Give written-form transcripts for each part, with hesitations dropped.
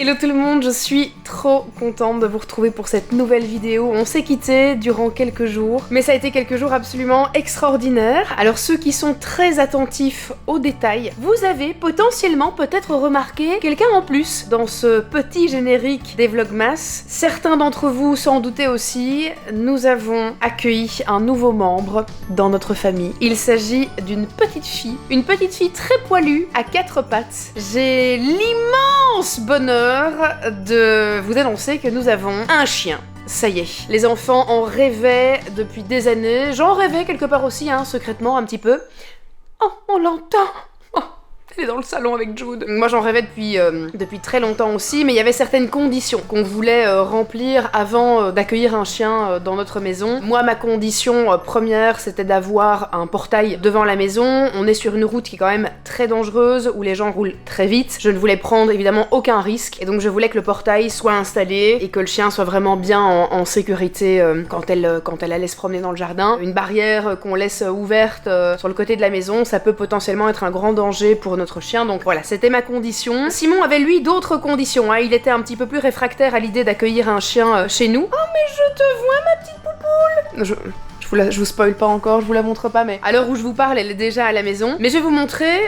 Hello tout le monde, je suis trop contente de vous retrouver pour cette nouvelle vidéo. On s'est quitté durant quelques jours, mais ça a été quelques jours absolument extraordinaires. Alors ceux qui sont très attentifs aux détails, vous avez potentiellement peut-être remarqué quelqu'un en plus dans ce petit générique des Vlogmas. Certains d'entre vous s'en doutaient aussi, nous avons accueilli un nouveau membre dans notre famille. Il s'agit d'une petite fille très poilue à 4 pattes. J'ai l'immense bonheur de vous annoncer que nous avons un chien. Ça y est, les enfants en rêvaient depuis des années, j'en rêvais quelque part aussi, secrètement un petit peu. Oh, on l'entend! Elle est dans le salon avec Jude. Moi j'en rêvais depuis très longtemps aussi, mais il y avait certaines conditions qu'on voulait remplir avant d'accueillir un chien dans notre maison. Moi ma condition première c'était d'avoir un portail devant la maison. On est sur une route qui est quand même très dangereuse, où les gens roulent très vite. Je ne voulais prendre évidemment aucun risque, et donc je voulais que le portail soit installé et que le chien soit vraiment bien en sécurité quand elle allait se promener dans le jardin. Une barrière qu'on laisse ouverte sur le côté de la maison, ça peut potentiellement être un grand danger pour notre chien, donc voilà, c'était ma condition. Simon avait lui d'autres conditions, il était un petit peu plus réfractaire à l'idée d'accueillir un chien chez nous. Oh mais je te vois ma petite poupoule. Je vous spoil pas encore, je vous la montre pas, mais à l'heure où je vous parle, elle est déjà à la maison. Mais je vais vous montrer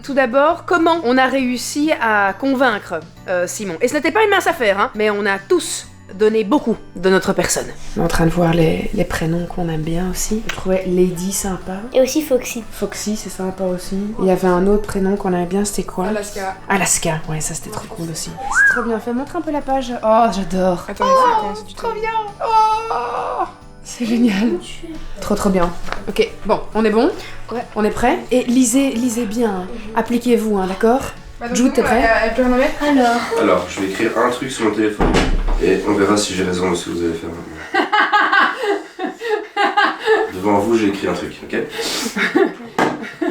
tout d'abord comment on a réussi à convaincre Simon. Et ce n'était pas une mince affaire, mais on a tous donné beaucoup de notre personne. On est en train de voir les prénoms qu'on aime bien aussi. Je trouvais Lady sympa. Et aussi Foxy. Foxy, c'est sympa aussi. Il y avait un autre prénom qu'on aimait bien, c'était quoi? Alaska. Alaska, ouais, ça c'était trop cool aussi. C'est trop bien fait, montre un peu la page. Oh, j'adore. Attends, c'est trop bien. Oh, c'est génial. Trop bien. Ok, bon, on est bon? Ouais. On est prêt? Et lisez bien. Appliquez-vous, d'accord? Jude, t'es prêt? Alors, je vais écrire un truc sur mon téléphone et on verra si j'ai raison de ce que vous allez faire. Devant vous, j'ai écrit un truc, ok?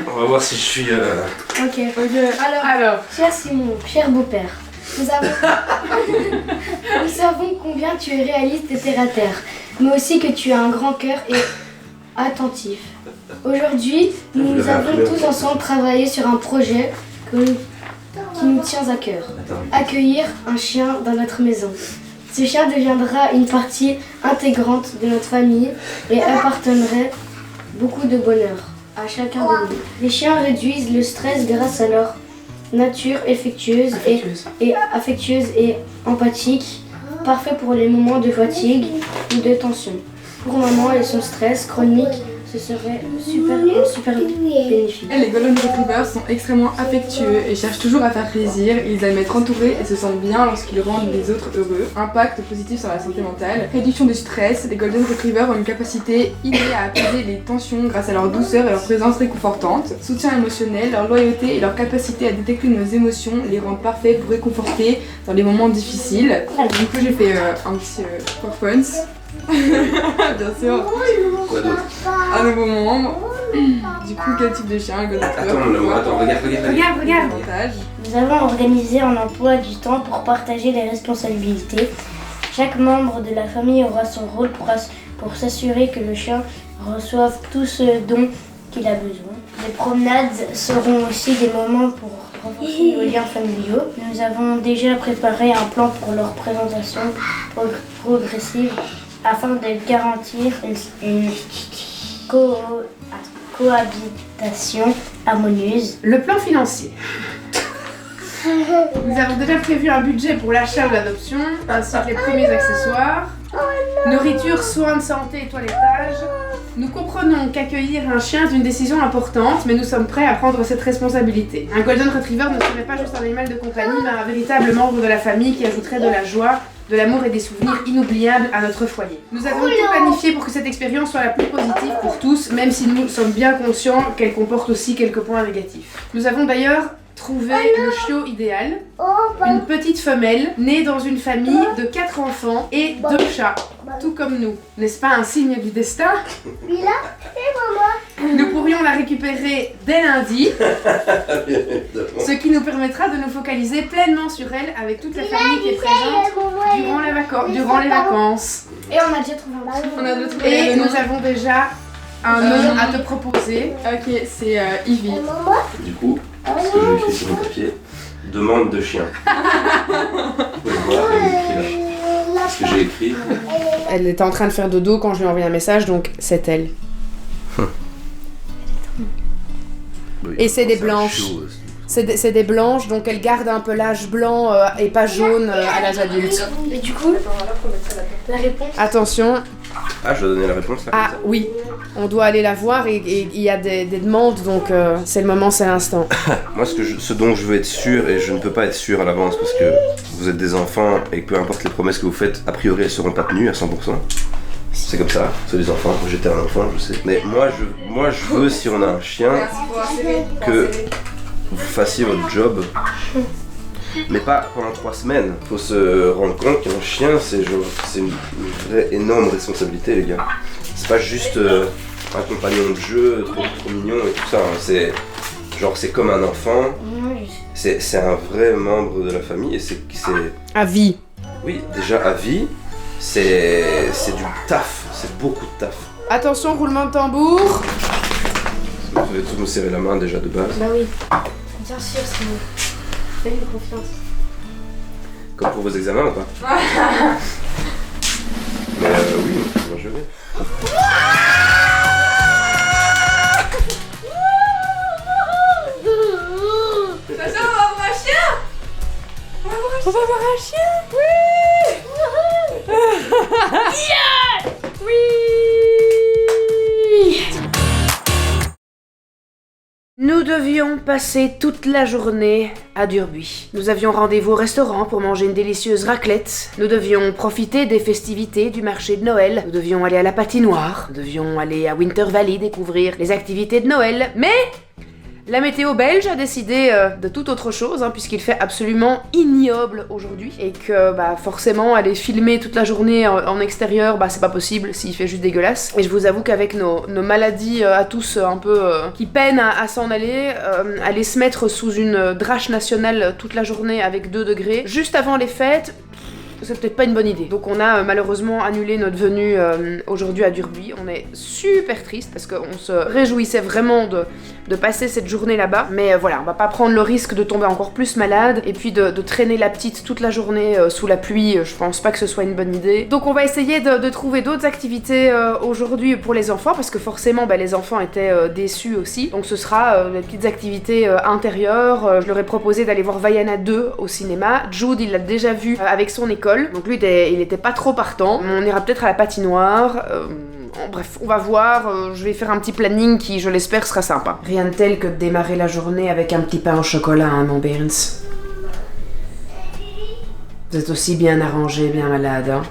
On va voir si je suis... Ok. Alors, cher Simon, cher beau-père, nous savons combien tu es réaliste et terre à terre, mais aussi que tu as un grand cœur et attentif. Aujourd'hui, nous avons tous ensemble travaillé sur un projet qui nous tient à cœur. Accueillir un chien dans notre maison. Ce chien deviendra une partie intégrante de notre famille et apporterait beaucoup de bonheur à chacun de nous. Les chiens réduisent le stress grâce à leur nature affectueuse et empathique, parfait pour les moments de fatigue ou de tension. Pour maman et son stress chronique, ce serait super bénéfique. Les Golden Retrievers sont extrêmement affectueux et cherchent toujours à faire plaisir. Ils aiment être entourés et se sentent bien lorsqu'ils rendent les autres heureux. Impact positif sur la santé mentale. Réduction du stress. Les Golden Retrievers ont une capacité innée à apaiser les tensions grâce à leur douceur et leur présence réconfortante. Soutien émotionnel, leur loyauté et leur capacité à détecter nos émotions les rendent parfaits pour réconforter dans les moments difficiles. Du coup j'ai fait un petit PowerPoint. Bien sûr. Quoi d'autre? Un nouveau membre. Du coup, quel type de chien? Attends, regarde. Nous avons organisé un emploi du temps pour partager les responsabilités. Chaque membre de la famille aura son rôle pour s'assurer que le chien reçoive tout ce dont il a besoin. Les promenades seront aussi des moments pour renforcer nos liens familiaux. Nous avons déjà préparé un plan pour leur présentation progressive afin de garantir une cohabitation harmonieuse. Le plan financier. Nous avons déjà prévu un budget pour l'achat ou l'adoption, ainsi que les premiers accessoires. Nourriture, soins de santé et toilettage. Nous comprenons qu'accueillir un chien est une décision importante, mais nous sommes prêts à prendre cette responsabilité. Un Golden Retriever ne serait pas juste un animal de compagnie, mais un véritable membre de la famille qui ajouterait de la joie, de l'amour et des souvenirs inoubliables à notre foyer. Nous avons tout planifié pour que cette expérience soit la plus positive pour tous, même si nous sommes bien conscients qu'elle comporte aussi quelques points négatifs. Nous avons d'ailleurs trouvé le chiot idéal, une petite femelle née dans une famille de 4 enfants et 2 chats, tout comme nous. N'est-ce pas un signe du destin? Nous pourrions la récupérer dès lundi, ce qui nous permettra de nous focaliser pleinement sur elle avec toute la famille qui est présente durant les vacances. Et on a déjà trouvé un nom. Et nous avons déjà un nom à te proposer. Ok, c'est Ivy. Du coup, ce que j'ai écrit sur mon papier, demande de chien. Vous pouvez voir, elle écrit là. Ce que j'ai écrit. Elle était en train de faire dodo quand je lui ai envoyé un message, donc c'est elle. Oui, Et c'est des ça, blanches. chaud, C'est des blanches, donc elles gardent un pelage blanc et pas jaune à l'âge adulte. Et du coup, la réponse. Attention, Ah, je dois donner la réponse là. ah comme ça. oui, on doit aller la voir et il y a des demandes, donc c'est le moment, c'est l'instant. Moi, ce dont je veux être sûr, et je ne peux pas être sûr à l'avance parce que vous êtes des enfants et que peu importe les promesses que vous faites, a priori elles seront pas tenues à 100%. C'est comme ça, c'est des enfants. J'étais un enfant, je sais. Mais moi, je veux, si on a un chien, que vous fassiez votre job. Mais pas pendant 3 semaines. Faut se rendre compte qu'un chien, c'est une vraie énorme responsabilité, les gars. C'est pas juste un compagnon de jeu trop mignon et tout ça. Hein. C'est comme un enfant. C'est un vrai membre de la famille et c'est À vie. oui, déjà à vie. C'est du taf. C'est beaucoup de taf. Attention, roulement de tambour. Vous devez tous me serrer la main déjà de base. Bah oui. Bien sûr, c'est bon. Fais-lui confiance. Comme pour vos examens ou pas? Mais oui, moi je vais. Ça, on va avoir un chien. On va voir un chien. Oui. Oui. Nous devions passer toute la journée à Durbuy. Nous avions rendez-vous au restaurant pour manger une délicieuse raclette. Nous devions profiter des festivités du marché de Noël. Nous devions aller à la patinoire. Nous devions aller à Winter Valley découvrir les activités de Noël. Mais la météo belge a décidé de toute autre chose, hein, puisqu'il fait absolument ignoble aujourd'hui. Et que forcément aller filmer toute la journée en extérieur, c'est pas possible s'il fait juste dégueulasse. Et je vous avoue qu'avec nos maladies à tous un peu qui peinent à s'en aller se mettre sous une drache nationale toute la journée avec 2 degrés, juste avant les fêtes, c'est peut-être pas une bonne idée. Donc on a malheureusement annulé notre venue aujourd'hui à Durbuy. On est super triste parce qu'on se réjouissait vraiment de passer cette journée là-bas. Mais voilà, on va pas prendre le risque de tomber encore plus malade et puis de traîner la petite toute la journée sous la pluie. Je pense pas que ce soit une bonne idée. Donc on va essayer de trouver d'autres activités aujourd'hui pour les enfants parce que forcément les enfants étaient déçus aussi. Donc ce sera des petites activités intérieures. Je leur ai proposé d'aller voir Vaiana 2 au cinéma. Jude, il l'a déjà vu avec son école. Donc lui, il était pas trop partant. On ira peut-être à la patinoire. Bref, on va voir. Je vais faire un petit planning qui, je l'espère, sera sympa. Rien de tel que de démarrer la journée avec un petit pain au chocolat, hein, mon Berns. Vous êtes aussi bien arrangé, bien malade, hein.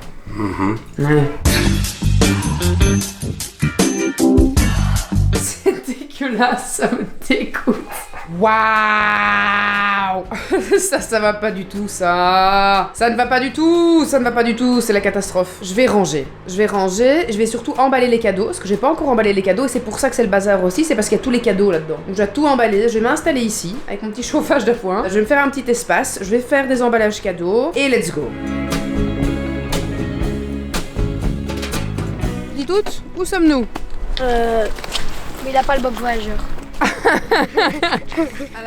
Ouais. C'est dégueulasse, ça me dégoûte. Waouh. Ça va pas du tout, ça. Ça ne va pas du tout, c'est la catastrophe. Je vais ranger, je vais surtout emballer les cadeaux, parce que j'ai pas encore emballé les cadeaux, et c'est pour ça que c'est le bazar aussi, c'est parce qu'il y a tous les cadeaux là-dedans. Donc je vais tout emballer, je vais m'installer ici, avec mon petit chauffage d'appoint, je vais me faire un petit espace, je vais faire des emballages cadeaux, et let's go. Dis toutes, où sommes-nous? Mais il a pas le bob voyageur.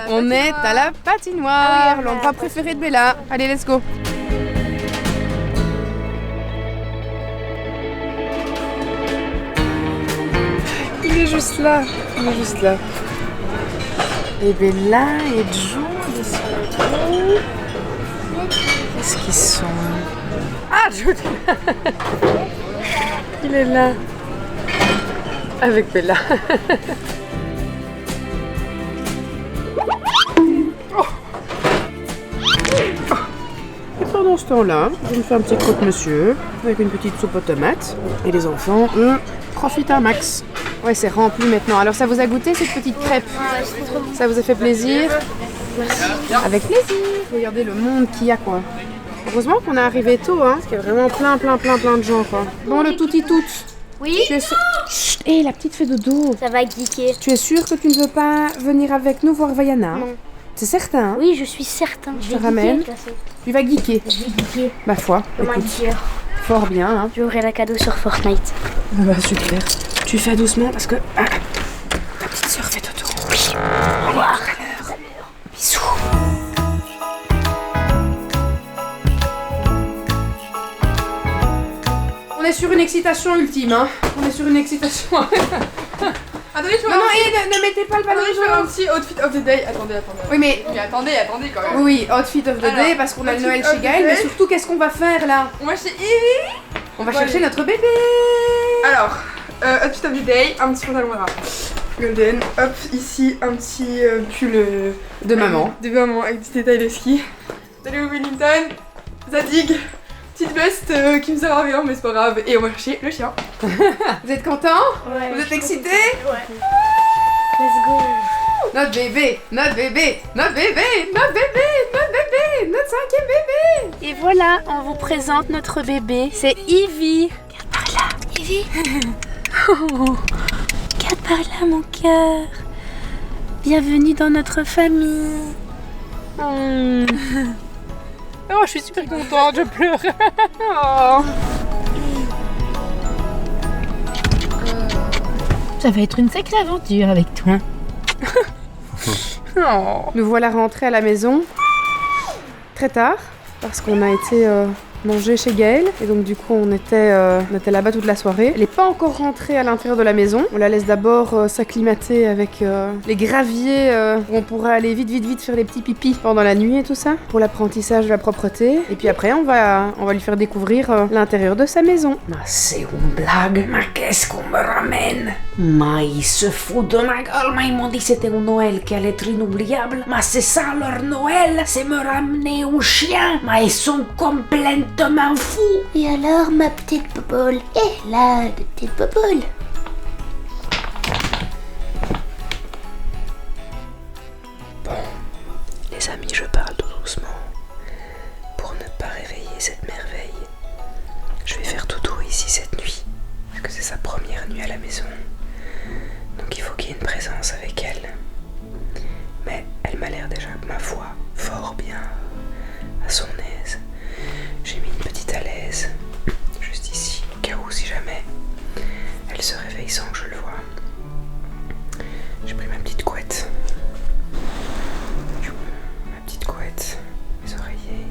On est à la patinoire, l'endroit préféré de Bella. Allez, let's go. Il est juste là, Et Bella et Jude, ils sont où? Qu'est-ce qu'ils sont? Ah, Jude. Il est là. Avec Bella. Et pendant ce temps-là, je me fais un petit croque-monsieur avec une petite soupe aux tomates. Et les enfants, eux, profitent un max. Ouais, c'est rempli maintenant. Alors, ça vous a goûté cette petite crêpe? Ça vous a fait plaisir? Avec plaisir. Regardez le monde qu'il y a, quoi. Heureusement qu'on est arrivé tôt, hein, parce qu'il y a vraiment plein de gens, quoi. Bon, le touti-tout. Oui. Tu es sûr... Chut, hé, la petite fait dodo. Ça va geeker. Tu es sûr que tu ne veux pas venir avec nous voir Vaiana? Non. C'est certain, hein? Oui, je suis certain. Je te ramène. Tu vas geeker. Je vais geeker. Ma foi, Comme un écoute, geeker. fort bien, hein. J'aurai la cadeau sur Fortnite. Super. Tu fais doucement parce que... ta petite sœur fait dodo. Oui. Au revoir. Bisous. sur une excitation ultime, hein. On est sur une excitation. Attendez, je Non, ne mettez pas le ballon. je fais un petit outfit of the day. Attendez. Oui, mais attendez quand même. oui, outfit of the day parce qu'on a le outfit Noël of chez the Gaël, day. mais surtout qu'est-ce qu'on va faire là? Moi, c'est Ivy. On va Bon, chercher allez. notre bébé. Alors, outfit of the day, un petit pantalon noir. Golden, hop, ici un petit pull De maman. de maman avec des détails de ski. Salut Wellington, Zadig, petite veste qui me sert à rien mais c'est pas grave. Et on va chercher le chien. Vous êtes contents? Ouais. Vous êtes excités? Ouais. Let's go. Notre bébé, notre bébé, notre bébé, notre bébé, notre bébé, notre 5e bébé. Et voilà, on vous présente notre bébé. C'est Ivy. Regarde par là. Ivy. Regarde par là, mon cœur. Bienvenue dans notre famille. Oh, je suis super contente, je pleure. Oh. Ça va être une sacrée aventure avec toi. Oh. Nous voilà rentrés à la maison très tard parce qu'on a été manger chez Gaël et donc du coup on était là-bas toute la soirée. Elle n'est pas encore rentrée à l'intérieur de la maison. On la laisse d'abord s'acclimater avec les graviers où on pourra aller vite faire des petits pipis pendant la nuit et tout ça pour l'apprentissage de la propreté. Et puis après on va lui faire découvrir l'intérieur de sa maison. Mais c'est une blague, mais qu'est-ce qu'on me ramène? Mais ils se foutent de ma gueule, mais ils m'ont dit que c'était un Noël qui allait être inoubliable. Mais c'est ça leur Noël, c'est me ramener un chien. Mais ils sont complètement fous. Et alors, ma petite bobole? Et là, de petite bobole. Les amis, je parle tout doucement pour ne pas réveiller cette merveille. Je vais faire dodo ici cette nuit, parce que c'est sa première nuit à la maison. Donc il faut qu'il y ait une présence avec elle. Mais elle m'a l'air déjà, ma foi, fort bien à son aise. J'ai mis une petite à l'aise, juste ici, au cas où si jamais elle se réveille sans que je le vois. J'ai pris ma petite couette. Ma petite couette, mes oreillers,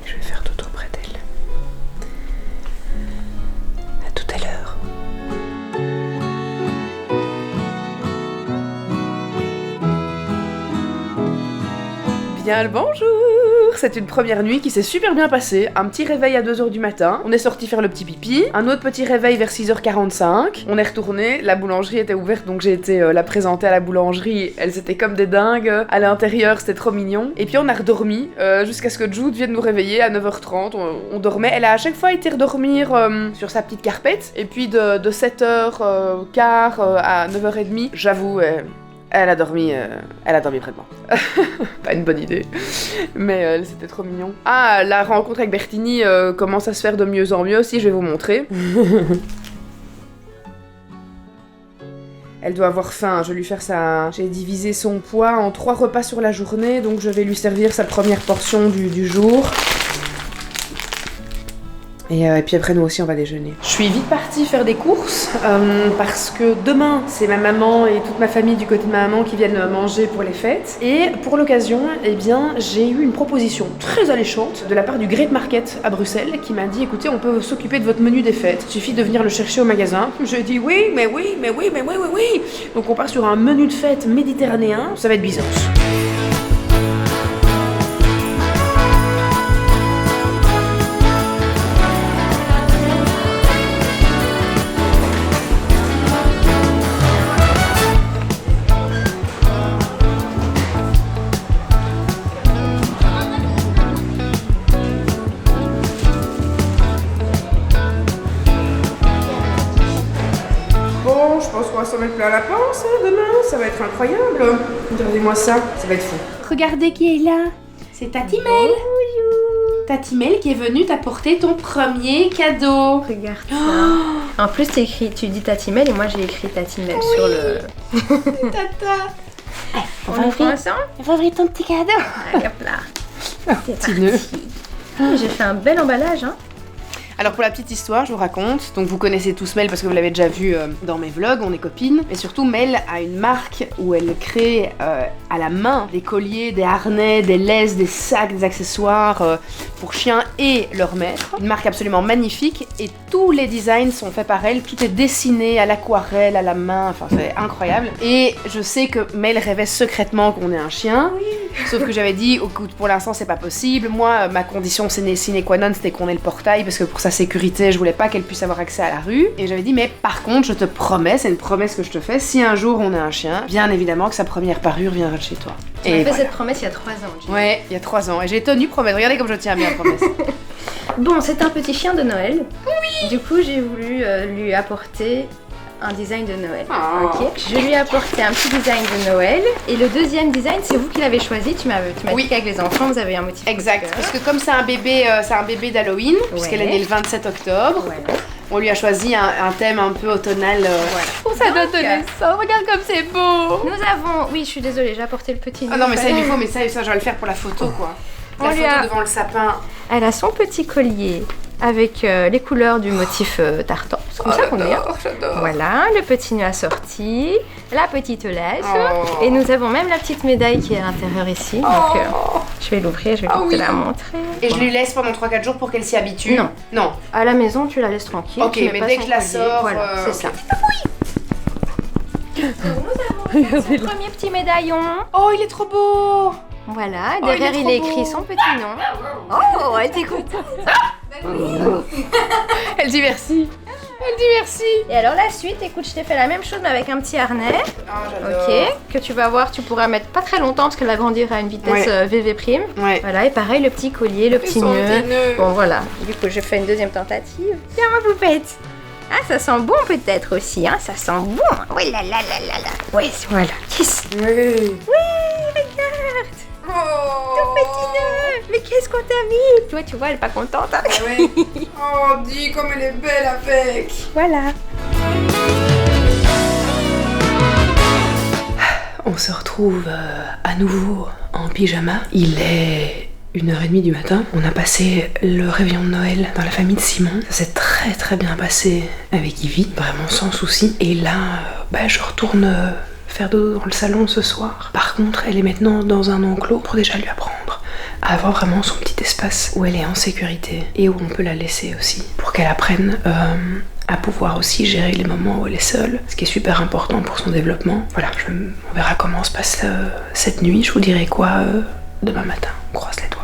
et je vais faire dodo près d'elle. À tout à l'heure. Bien le bonjour. C'est une première nuit qui s'est super bien passée. Un petit réveil à 2h du matin. On est sorti faire le petit pipi. Un autre petit réveil vers 6h45. On est retourné. La boulangerie était ouverte donc j'ai été la présenter à la boulangerie. Elles étaient comme des dingues. À l'intérieur c'était trop mignon. Et puis on a redormi jusqu'à ce que Jude vienne nous réveiller à 9h30. On dormait. Elle a à chaque fois été redormir sur sa petite carpette. Et puis de 7h15 à 9h30, j'avoue... Elle a dormi près de moi. Pas une bonne idée, mais c'était trop mignon. Ah, la rencontre avec Bertini commence à se faire de mieux en mieux aussi, je vais vous montrer. Elle doit avoir faim, je vais lui faire ça. J'ai divisé son poids en 3 repas sur la journée, donc je vais lui servir sa première portion du jour. Et puis après, nous aussi, on va déjeuner. Je suis vite partie faire des courses parce que demain, c'est ma maman et toute ma famille du côté de ma maman qui viennent manger pour les fêtes. Et pour l'occasion, eh bien, j'ai eu une proposition très alléchante de la part du Great Market à Bruxelles qui m'a dit, écoutez, on peut s'occuper de votre menu des fêtes. Il suffit de venir le chercher au magasin. Je dis oui. Donc on part sur un menu de fête méditerranéen. Ça va être Byzance. Bon, je pense qu'on va s'en mettre plein la panse demain, ça va être incroyable. Regardez-moi ça, ça va être fou. Regardez qui est là. C'est Tati Mel. Bonjour. Tati Mel qui est venue t'apporter ton premier cadeau. Regarde ça. En plus, tu dis Tati Mel et moi j'ai écrit Tati Mel sur le... Tata. On va ouvrir ensemble. On va ouvrir ton petit cadeau. Allez, hop là. C'est Petit nœud. parti. J'ai fait un bel emballage, hein. Alors pour la petite histoire, je vous raconte. Donc vous connaissez tous Mel parce que vous l'avez déjà vu dans mes vlogs, on est copines. Mais surtout Mel a une marque où elle crée à la main des colliers, des harnais, des laisses, des sacs, des accessoires pour chiens et leur maître. Une marque absolument magnifique et tous les designs sont faits par elle. Tout est dessiné à l'aquarelle, à la main, enfin c'est incroyable. Et je sais que Mel rêvait secrètement qu'on ait un chien. Oui. Sauf que j'avais dit, écoute, pour l'instant c'est pas possible. Moi, ma condition sine qua non c'était qu'on ait le portail parce que pour sa sécurité, je voulais pas qu'elle puisse avoir accès à la rue. Et j'avais dit, mais par contre, je te promets, c'est une promesse que je te fais, si un jour on a un chien, bien évidemment que sa première parure viendra de chez toi. Tu m'as fait cette promesse il y a 3 ans. Ouais, il y a 3 ans. Et j'ai tenu promesse. Regardez comme je tiens bien promesse. Bon, c'est un petit chien de Noël. Oui. Du coup, j'ai voulu lui apporter un design de Noël. Oh. Ok. Je lui ai apporté un petit design de Noël. Et le deuxième design, c'est vous qui l'avez choisi. Tu m'as Oui. dit qu'avec les enfants, vous avez un motif. Exact. Parce que comme c'est un bébé d'Halloween, puisqu'elle est née le 27 octobre, on lui a choisi un thème un peu automnal. Voilà. Oh, ça doit donner ça. Regarde comme c'est beau. Nous avons... Oui, je suis désolée, j'ai apporté le petit. Ah non, mais ça il lui faut, mais ça je vais le faire pour la photo quoi. La photo devant le sapin. Elle a son petit collier avec les couleurs du motif tartan. C'est comme ça qu'on dit. J'adore. Voilà, le petit nœud assorti, la petite laisse. Et nous avons même la petite médaille qui est à l'intérieur ici. Donc je vais l'ouvrir, je vais te la montrer. Et je lui laisse pendant 3-4 jours pour qu'elle s'y habitue. Non. À la maison, tu la laisses tranquille. Ok, mais dès que je la sors, voilà, c'est ça. Nous avons son premier petit médaillon. Oh, il est trop beau. Voilà, derrière il est écrit son petit nom. Oh, elle t'écoute. Elle dit merci. Elle dit merci. Et alors la suite, écoute, je t'ai fait la même chose mais avec un petit harnais. J'adore. Ok, que tu vas voir, tu pourras mettre pas très longtemps parce qu'elle va grandir à une vitesse VV'. Ouais. Voilà, et pareil, le petit collier, le petit nœud. Bon voilà, du coup je fais une deuxième tentative. Tiens ma poupette. Ah, ça sent bon peut-être aussi, hein, ça sent bon. Oui là là là là là. Ouais, voilà, kiss. Oui. Oui, regarde. Oh. Ton petit nœud. Mais qu'est-ce qu'on t'a mis? Toi, tu vois, elle est pas contente. Hein. Oui. Oh, dis comme elle est belle avec. Voilà. On se retrouve à nouveau en pyjama. Il est 1h30 du matin. On a passé le réveillon de Noël dans la famille de Simon. Ça s'est très très bien passé avec Ivy, vraiment sans souci. Et là, je retourne faire dodo dans le salon ce soir. Par contre, elle est maintenant dans un enclos pour déjà lui apprendre à avoir vraiment son petit espace où elle est en sécurité et où on peut la laisser aussi pour qu'elle apprenne à pouvoir aussi gérer les moments où elle est seule, ce qui est super important pour son développement. Voilà, on verra comment se passe cette nuit. Je vous dirai quoi demain matin. On croise les doigts.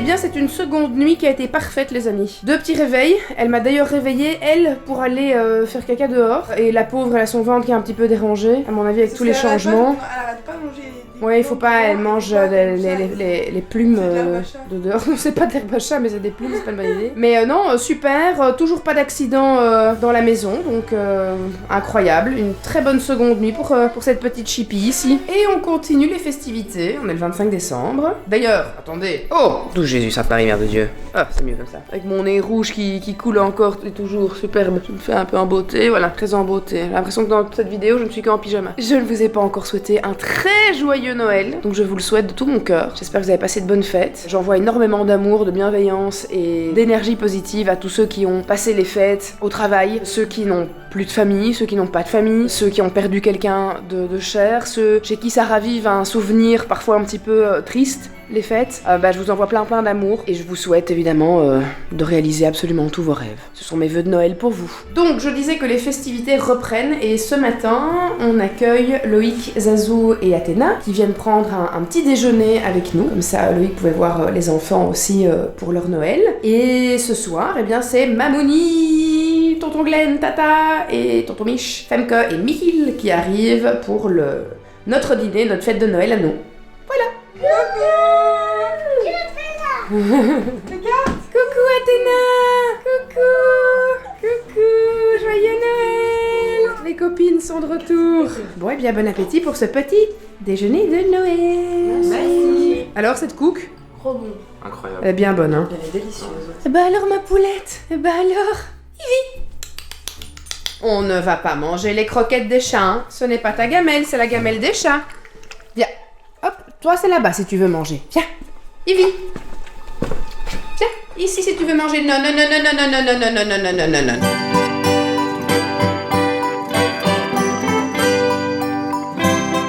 Eh bien, c'est une seconde nuit qui a été parfaite, les amis. 2 petits réveils. Elle m'a d'ailleurs réveillée, elle, pour aller faire caca dehors. Et la pauvre, elle a son ventre qui est un petit peu dérangé, à mon avis, avec tous les changements. Elle arrête pas de manger. Ouais, il faut pas, elle mange les plumes de dehors. Non, c'est pas d'herbe à chat, mais c'est des plumes, c'est pas une bonne idée. Mais non, super, toujours pas d'accident dans la maison, donc incroyable. Une très bonne seconde nuit pour cette petite chipie ici. Et on continue les festivités, on est le 25 décembre. D'ailleurs, attendez. Oh, d'où Jésus, Sainte Marie, Mère de Dieu. Ah, c'est mieux comme ça. Avec mon nez rouge qui coule encore, et toujours superbe. Je me fais un peu en beauté, voilà, très en beauté. J'ai l'impression que dans cette vidéo, je ne suis qu'en pyjama. Je ne vous ai pas encore souhaité un très joyeux Noël, donc je vous le souhaite de tout mon cœur. J'espère que vous avez passé de bonnes fêtes. J'envoie énormément d'amour, de bienveillance et d'énergie positive à tous ceux qui ont passé les fêtes au travail, ceux qui n'ont plus de famille, ceux qui n'ont pas de famille, ceux qui ont perdu quelqu'un de cher, ceux chez qui ça ravive un souvenir parfois un petit peu triste. Les fêtes, je vous envoie plein d'amour et je vous souhaite évidemment de réaliser absolument tous vos rêves. Ce sont mes vœux de Noël pour vous. Donc je disais que les festivités reprennent et ce matin on accueille Loïc, Zazou et Athéna qui viennent prendre un petit déjeuner avec nous. Comme ça Loïc pouvait voir les enfants aussi pour leur Noël. Et ce soir, eh bien c'est Mamouni, Tonton Glenn, Tata et Tonton Mich, Femke et Michiel qui arrivent pour notre dîner, notre fête de Noël à nous. Voilà. Coucou Athéna. Coucou, joyeux Noël. Les copines sont de retour. Bon, et bien bon appétit pour ce petit déjeuner de Noël. Merci. Alors cette cook? Trop bon. Incroyable. Elle est bien bonne, hein. Elle est délicieuse. Eh ben alors ma poulette. Eh ben alors, Ivy. On ne va pas manger les croquettes des chats, hein. Ce n'est pas ta gamelle, c'est la gamelle des chats. Viens. Toi, c'est là-bas si tu veux manger. Viens, Ivy. Viens, ici si tu veux manger. Non, non, non, non, non, non, non, non, non, non, non, non, non, non, non.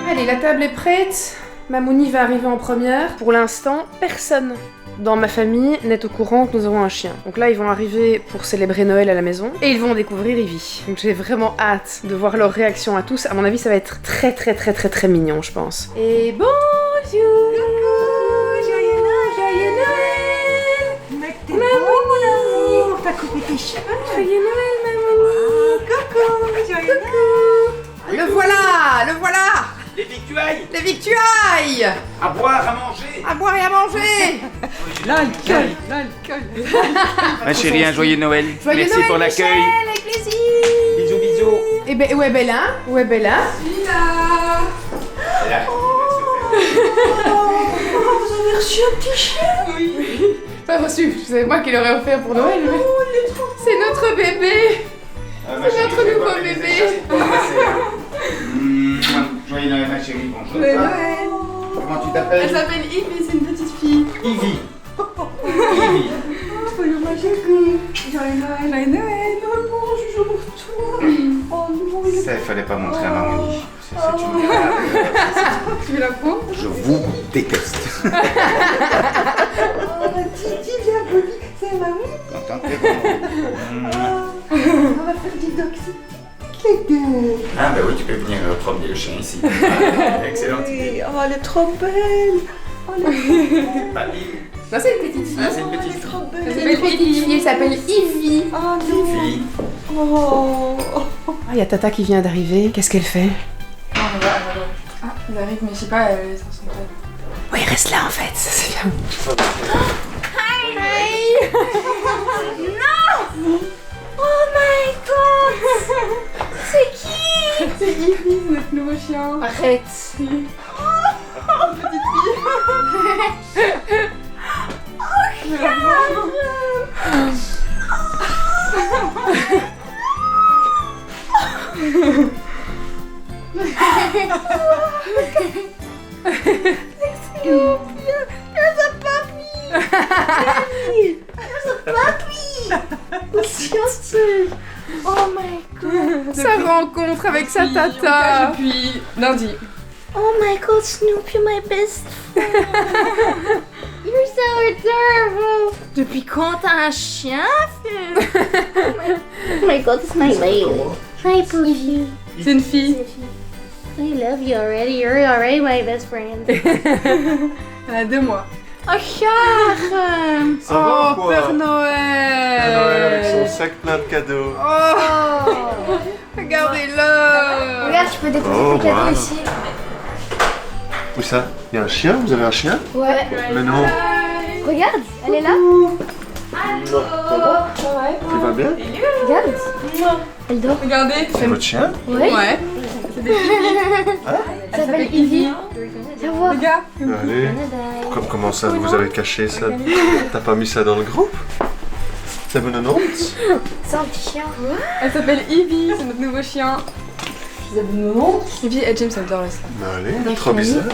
Allez, la table est prête. Mamouni va arriver en première. Pour l'instant, personne dans ma famille n'est au courant que nous avons un chien. Donc là, ils vont arriver pour célébrer Noël à la maison et ils vont découvrir Ivy. Donc j'ai vraiment hâte de voir leur réaction à tous. À mon avis, ça va être très très très très très mignon, je pense. Et bonjour! Coucou! Joyeux Noël! Mamouni! T'as coupé tes cheveux? Joyeux Noël, Mamouni! Coucou! Joyeux Coucou! Le voilà! Le voilà! Les victuailles! Les victuailles! À boire, à manger! À boire et à manger! L'alcool! L'alcool! Ma chérie, un joyeux Noël! Joyeux Merci Noël, pour l'accueil! Michel, avec plaisir! Bisous, bisous! Eh ben, où est Bella? Où est Bella? Là. Vous avez reçu un petit chien? Oui. Pas reçu, c'est moi qui l'aurais offert pour Noël. Mais... c'est notre bébé! C'est notre nouveau bébé! Joyeux Noël, ma chérie, bonjour! Joyeux Noël. Comment tu t'appelles? Elle s'appelle Ivy, c'est une petite fille. Ivy! Ivy! Joyeux ma chérie! Joyeux Noël, joyeux Noël. Oh non, je joue pour toi! Oh non, il est... Ça, il fallait pas montrer à Mamouni. C'est une... Tu veux la peau? Je vous déteste! Oh, la Titi, bien polie! C'est mamie! Content que t'es On va faire du doxy! Ah bah oui, tu peux venir promener le chien ici. Excellente idée. Oh, elle est trop belle! Oh, elle est... Pas Ivy. Non, c'est une petite fille. Ah, c'est une Oh, elle petite est fille. trop C'est belle! une petite fille, elle s'appelle Ivy. Oh non! Fille. Oh! Ah, il y a Tata qui vient d'arriver. Qu'est-ce qu'elle fait? Ah, elle arrive, mais je sais pas, elle est sur son tel. Oui, reste là en fait, ça c'est bien. Oh my god! C'est qui? C'est Ivy, notre nouveau chien. Arrête. Oh my god! Sa rencontre avec sa tata. Depuis lundi. Oh my god, Snoop, you're my best friend! You're so adorable! Depuis quand t'as un chien, Feu? Oh my god, it's my baby. Hi, Poofy. C'est une fille. I love you already. You're already my best friend. Elle a 2 mois. Oh, cher! Ça va Oh, ou quoi? Père Noël. Père Noël avec son sac plein de cadeaux. Oh, regardez-le. Regarde, tu peux déposer Oh, tes cadeaux wow. ici. Où ça? Il y a un chien? Vous avez un chien? Ouais. Mais non. Regarde, elle est là. Il va bien? Regarde. Elle dort. Regardez. C'est votre chien? Ouais. Ouais. C'est des filles. Elle s'appelle Ivy. Viens voir. Regarde. Allez. Comment ça, vous avez caché ça? T'as pas mis ça dans le groupe? C'est bon, non? C'est un petit chien. Elle s'appelle Ivy, c'est notre nouveau chien. Ivy et James adorent ça. Allez, trop bizarre.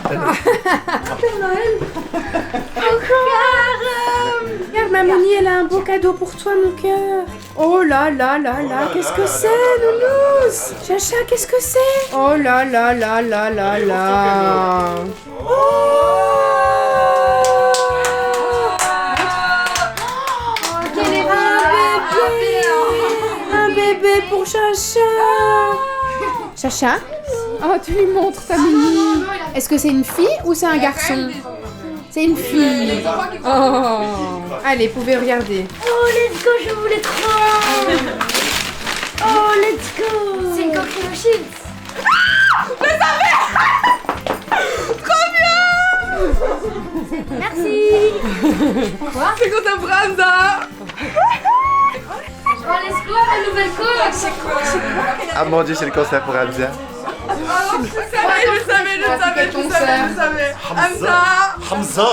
Regarde, Mamouni, elle a un beau cadeau pour toi, mon cœur. Oh là là là là, qu'est-ce que c'est, Loulous? Chacha, qu'est-ce que c'est? Oh là là là là là là. Quel est Un bébé pour Chacha. Chacha? Oh, tu lui montres ta mini. Est-ce que c'est une fille ou c'est un garçon? C'est une fille. Oh. Allez, vous pouvez regarder. Oh, let's go, je voulais trop. Oh, let's go. C'est une coquille machine. Merci. C'est contre un Branda. Oh, let's go, la nouvelle coque. Ah mon dieu, c'est le concert pour Hamza. Je savais. Hamza. Hamza!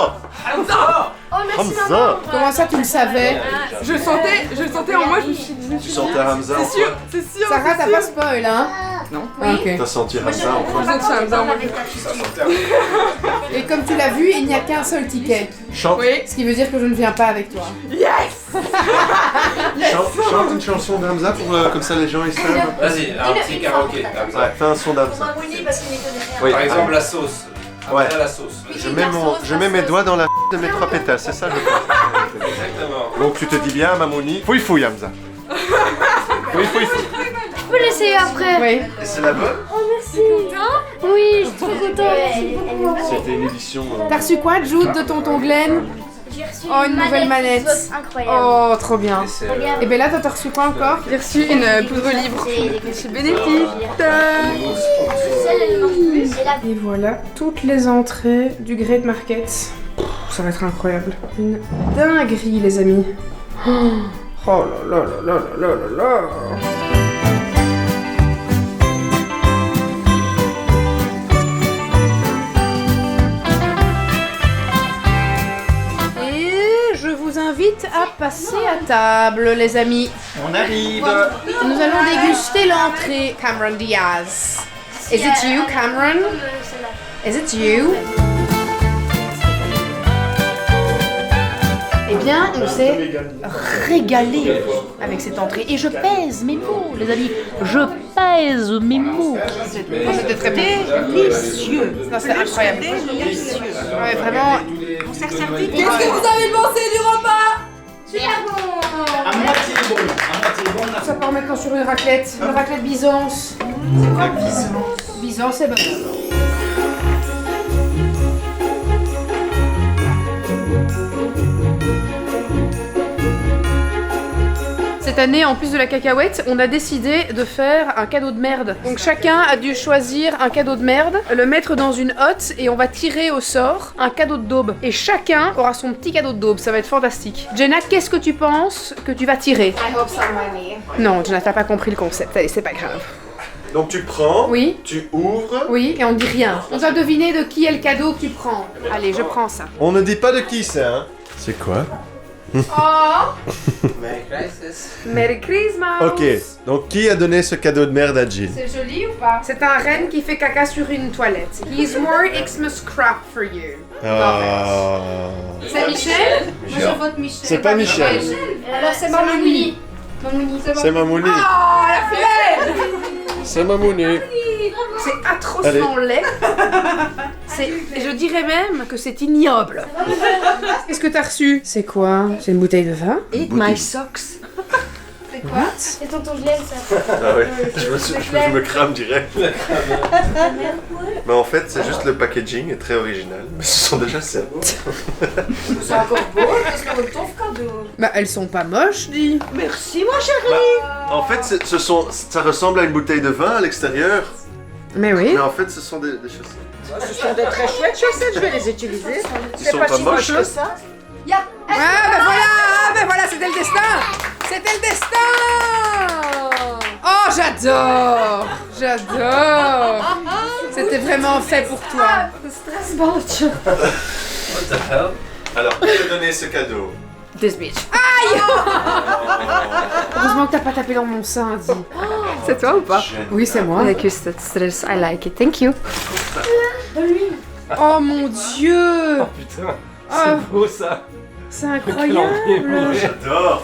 Oh, merci, maman. Hamza! Comment ça, tu le savais? Je le sentais en moi, je me suis dit. Tu sentais Hamza? C'est sûr. Sarah, t'as pas spoil, hein? non? Ah, ok. T'as sentiras ça en Vous êtes ça, non? Et comme tu l'as vu, il n'y a qu'un seul ticket. Chante, Oui. Ce qui veut dire que je ne viens pas avec toi. chante une chanson d'Hamza pour comme ça les gens ils savent. Vas-y, un petit karaoké. Ouais, fais un son d'Hamza. Oui, Par exemple, la sauce. Ouais. Après la sauce. Je mets mes doigts dans la de mes 3 pétales, c'est ça je pense. Exactement. Donc tu te dis bien, Mamouni, fouille fouille Hamza. Fouille fouille fouille. Je peux l'essayer après. Oui. Et c'est la bonne? Oh merci. Oui, je suis trop contente. C'était une édition. T'as reçu quoi, Jude, de tonton Glenn? J'ai reçu Oh, une nouvelle manette. Xbox incroyable. Oh, trop bien. Regarde. Et Bella, toi, t'as reçu quoi encore? J'ai reçu une poudre libre. C'est bénéfique. Celle, elle marche plus. Et la Et voilà toutes les entrées du Great Market. Pff, ça va être incroyable. Une dinguerie, les amis. Oh là là là là là là là. Et je vous invite à passer à table, les amis. On arrive. Nous allons déguster l'entrée, Cameron Diaz. Is it you, Cameron? Is it you? Eh bien, on s'est régalé avec cette entrée. Et je pèse mes mots, les amis. Je pèse mes mots. C'était très bon. Délicieux. C'est incroyable. Délicieux. Ouais, vraiment. Qu'est-ce que vous avez pensé du repas? À moitié bon. À moitié bon. Ça part maintenant sur une raclette Byzance. Byzance, c'est bon. Cette année, en plus de la cacahuète, on a décidé de faire un cadeau de merde. Donc chacun a dû choisir un cadeau de merde, le mettre dans une hotte et on va tirer au sort un cadeau de daube. Et chacun aura son petit cadeau de daube, ça va être fantastique. Jenna, qu'est-ce que tu penses que tu vas tirer? I hope some money. Non, Jenna, t'as pas compris le concept, allez, c'est pas grave. Donc tu prends, Oui, tu ouvres. oui, et on dit rien. On doit deviner de qui est le cadeau que tu prends. Allez, je prends ça. On ne dit pas de qui c'est, hein. C'est quoi? Oh, Merry Christmas. Merry Christmas. Ok, donc qui a donné ce cadeau de merde à Jill? C'est joli ou pas? C'est un renne qui fait caca sur une toilette. He's more Xmas crap for you. Ah. C'est Michel? Moi je vote Michel. C'est pas Michel. Alors c'est Mamouni. C'est Mamouni. Oh, la flemme! C'est Mamouni. C'est atrocement laid. Je dirais même que c'est ignoble. Qu'est-ce que t'as reçu? C'est quoi? C'est une bouteille de vin? Eat my socks. C'est quoi? C'est tonton Glenn ça. Ah ouais, je me crame direct. Mais en fait, c'est juste le packaging est très original. Mais ce sont déjà cerveaux. C'est encore beau. Qu'est-ce que ton cadeau? Bah, elles sont pas moches, dis. Merci mon chéri. En fait, ça ressemble à une bouteille de vin à l'extérieur. Mais oui. Mais en fait, ce sont des chaussettes. Ce sont des très chouettes chaussettes, je vais les utiliser. Ils sont pas moches. que ça. Ah, ben voilà, c'était le destin. C'était le destin. Oh, j'adore. C'était vraiment fait pour toi. What the hell? Alors, qui a donné ce cadeau? This bitch. Aïe. Heureusement que t'as pas tapé dans mon sein, dis. C'est toi ou pas? Oui, c'est moi. Stress, I like it. Thank you. Oh mon dieu. Oh putain. Oh, C'est beau ça. c'est incroyable. J'adore.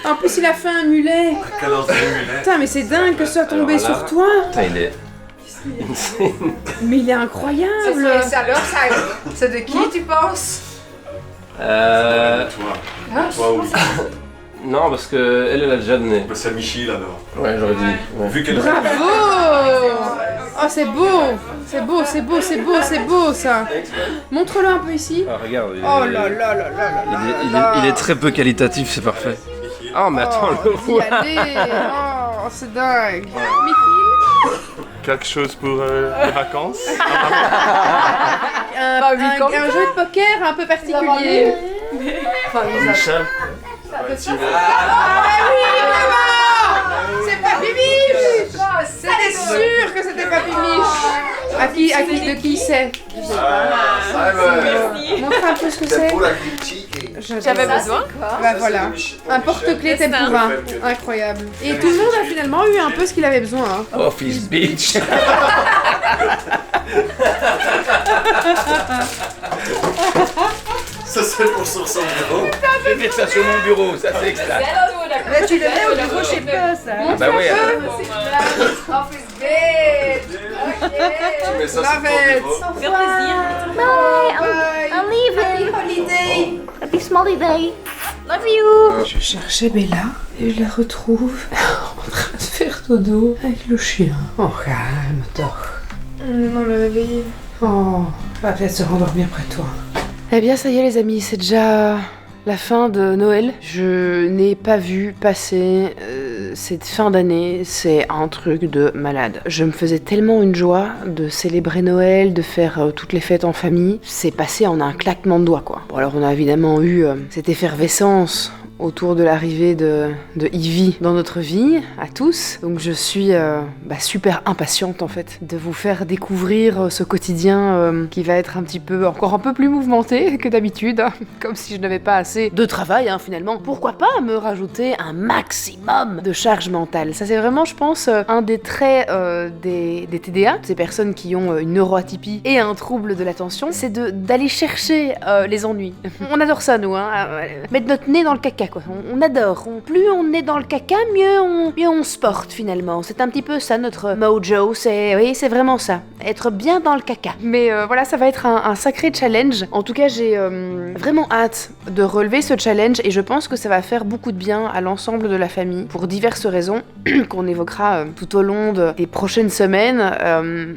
Bien. En plus, il a fait un mulet. Calendrier mulet. Putain, mais c'est dingue que ce soit tombé Alors là- sur toi. Putain, il est. Mais il est incroyable. C'est alors ça. C'est de qui tu penses? Toi ou Non, parce que elle a déjà donné. bah, c'est Michel alors. Ouais, j'aurais dit. Ouais. Vu qu'elle Bravo. Oh, c'est beau. C'est beau, c'est beau, c'est beau, c'est beau ça. Montre-le un peu ici. Ah, regarde. Oh là là là là là. Il est très peu qualitatif, c'est parfait. Oh, mais attends, le D'y vois. aller. Oh, c'est dingue. quelque chose pour les vacances. Un jeu de poker un peu particulier. Michel. Ah oui, vraiment. C'est Papy Miche. C'était sûr que c'était Papy Miche. De qui c'est? Simon. Montre un peu ce que c'est. Pour la critique. J'avais besoin. Bah voilà, un porte-clés tempura, incroyable. Et tout le monde a finalement eu un peu ce qu'il avait besoin. Hein. Office Beach. Ça c'est pour sur son bureau. Je vais mettre ça sur mon bureau, ça c'est extra. Mais tu le mets au bureau chez Puss, hein. Bah oui. Office Beach. Tu mets ça sur ton bureau. I'm leaving. Holiday. Happy small day. Love you. Je cherchais Bella et je la retrouve en train de faire dodo avec le chien. Oh calme, toi. Non, le réveiller. Oh, va peut-être se rendormir près de toi. Eh bien ça y est les amis, c'est déjà la fin de Noël. Je n'ai pas vu passer cette fin d'année, c'est un truc de malade. Je me faisais tellement une joie de célébrer Noël, de faire toutes les fêtes en famille. C'est passé en un claquement de doigts quoi. Bon alors on a évidemment eu cette effervescence autour de l'arrivée de Ivy dans notre vie, à tous. Donc je suis super impatiente en fait de vous faire découvrir ce quotidien qui va être encore un peu plus mouvementé que d'habitude, hein. Comme si je n'avais pas assez de travail hein, finalement. Pourquoi pas me rajouter un maximum de charge mentale. Ça c'est vraiment je pense un des traits des TDA, ces personnes qui ont une neuroatypie et un trouble de l'attention, c'est d'aller chercher les ennuis. On adore ça nous, hein, mettre notre nez dans le caca. Quoi. On adore. Plus on est dans le caca, mieux on se porte finalement. C'est un petit peu ça notre mojo. C'est vraiment ça. Être bien dans le caca. Mais voilà, ça va être un sacré challenge. En tout cas, j'ai vraiment hâte de relever ce challenge et je pense que ça va faire beaucoup de bien à l'ensemble de la famille pour diverses raisons qu'on évoquera tout au long des prochaines semaines.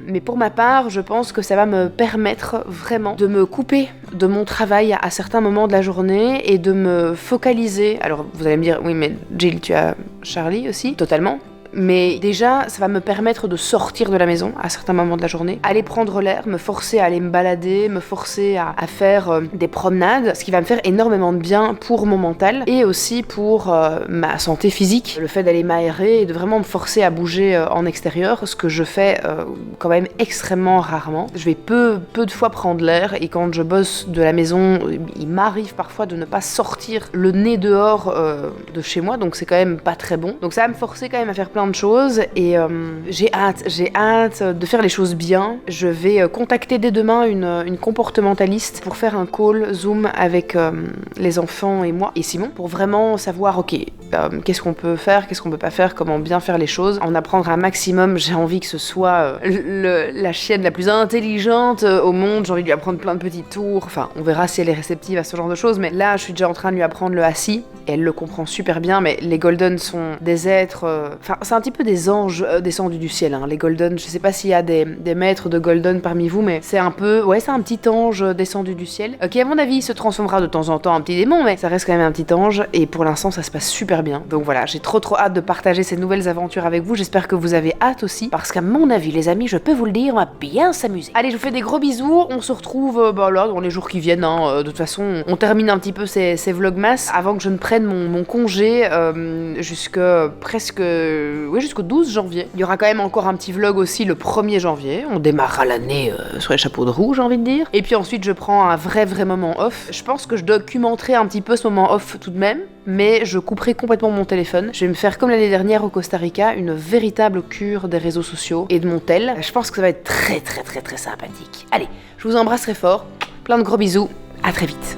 Mais pour ma part, je pense que ça va me permettre vraiment de me couper de mon travail à certains moments de la journée et de me focaliser. Alors vous allez me dire, oui mais Jill, tu as Charlie aussi, totalement. Mais déjà, ça va me permettre de sortir de la maison à certains moments de la journée, aller prendre l'air, me forcer à aller me balader, me forcer à faire des promenades, ce qui va me faire énormément de bien pour mon mental et aussi pour ma santé physique. Le fait d'aller m'aérer et de vraiment me forcer à bouger en extérieur, ce que je fais quand même extrêmement rarement. Je vais peu de fois prendre l'air et quand je bosse de la maison, il m'arrive parfois de ne pas sortir le nez dehors de chez moi, donc c'est quand même pas très bon. Donc ça va me forcer quand même à faire plein de choses et j'ai hâte de faire les choses bien. Je vais contacter dès demain une comportementaliste pour faire un call Zoom avec les enfants et moi et Simon pour vraiment savoir ok, qu'est-ce qu'on peut faire, qu'est-ce qu'on peut pas faire, comment bien faire les choses, en apprendre un maximum. J'ai envie que ce soit la chienne la plus intelligente au monde, j'ai envie de lui apprendre plein de petits tours, enfin on verra si elle est réceptive à ce genre de choses, mais là je suis déjà en train de lui apprendre le assis et elle le comprend super bien. Mais les Golden sont des êtres, c'est un petit peu des anges descendus du ciel, hein. Les Golden, je sais pas s'il y a des maîtres de Golden parmi vous, mais c'est un peu, ouais, c'est un petit ange descendu du ciel, qui à mon avis se transformera de temps en temps en petit démon, mais ça reste quand même un petit ange, et pour l'instant ça se passe super bien. Donc voilà, j'ai trop hâte de partager ces nouvelles aventures avec vous, j'espère que vous avez hâte aussi, parce qu'à mon avis, les amis, je peux vous le dire, on va bien s'amuser. Allez, je vous fais des gros bisous, on se retrouve là, dans les jours qui viennent, hein. De toute façon, on termine un petit peu ces vlogmas avant que je ne prenne mon congé jusqu'au 12 janvier. Il y aura quand même encore un petit vlog aussi le 1er janvier. On démarrera l'année sur les chapeaux de roue, j'ai envie de dire. Et puis ensuite, je prends un vrai moment off. Je pense que je documenterai un petit peu ce moment off tout de même, mais je couperai complètement mon téléphone. Je vais me faire, comme l'année dernière au Costa Rica, une véritable cure des réseaux sociaux et de mon tel. Je pense que ça va être très sympathique. Allez, je vous embrasse très fort. Plein de gros bisous. À très vite.